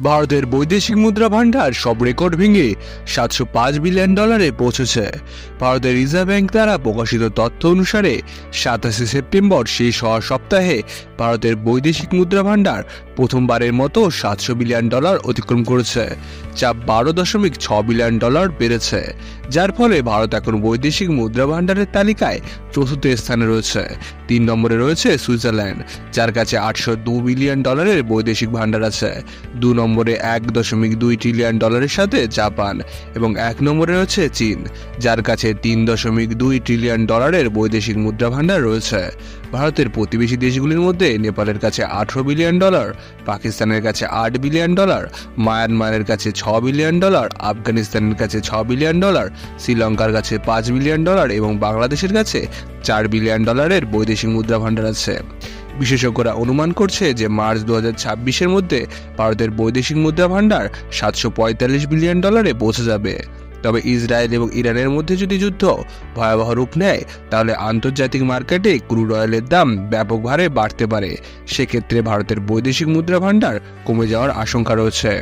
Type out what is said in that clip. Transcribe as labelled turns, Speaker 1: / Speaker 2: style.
Speaker 1: ভারতের বৈদেশিক মুদ্রা ভান্ডার সব রেকর্ড ভেঙে $705 বিলিয়ন পৌঁছেছে। ভারতের রিজার্ভ ব্যাংক দ্বারা প্রকাশিত তথ্য অনুসারে 27 সেপ্টেম্বর শেষ হওয়া সপ্তাহে ভারতের বৈদেশিক মুদ্রা ভান্ডার প্রথমবারের মতো $700 বিলিয়ন অতিক্রম করেছে, যা $12.6 বিলিয়ন বেড়েছে, যার ফলে ভারত এখন বৈদেশিক মুদ্রা ভান্ডারের তালিকায় চতুর্থ স্থানে রয়েছে। 3 নম্বরে রয়েছে সুইজারল্যান্ড, যার কাছে $802 বিলিয়ন বৈদেশিক ভান্ডার আছে। 2 নম্বরে $1.2 ট্রিলিয়ন সাথে জাপান এবং 1 নম্বরে রয়েছে চীন, যার কাছে $3.2 ট্রিলিয়ন বৈদেশিক মুদ্রা ভান্ডার রয়েছে। ভারতের প্রতিবেশী দেশগুলির মধ্যে নেপালের কাছে $18 বিলিয়ন, পাকিস্তানের কাছে $8 বিলিয়ন, মায়ানমারের কাছে $6 বিলিয়ন, আফগানিস্তানের কাছে $6 বিলিয়ন, শ্রীলঙ্কার কাছে $5 বিলিয়ন এবং বাংলাদেশের কাছে $4 বিলিয়ন বৈদেশিক মুদ্রা ভান্ডার আছে। বিশেষজ্ঞরা অনুমান করছে যে মার্চ 2026-এর মধ্যে ভারতের বৈদেশিক মুদ্রা ভান্ডার $745 বিলিয়ন পৌঁছে যাবে। তবে ইসরায়েল এবং ইরানের মধ্যে যদি যুদ্ধ ভয়াবহ রূপ নেয়, তাহলে আন্তর্জাতিক মার্কেটে ক্রুড অয়েলের দাম ব্যাপক হারে বাড়তে পারে। সেক্ষেত্রে ভারতের বৈদেশিক মুদ্রা ভান্ডার কমে যাওয়ার আশঙ্কা রয়েছে।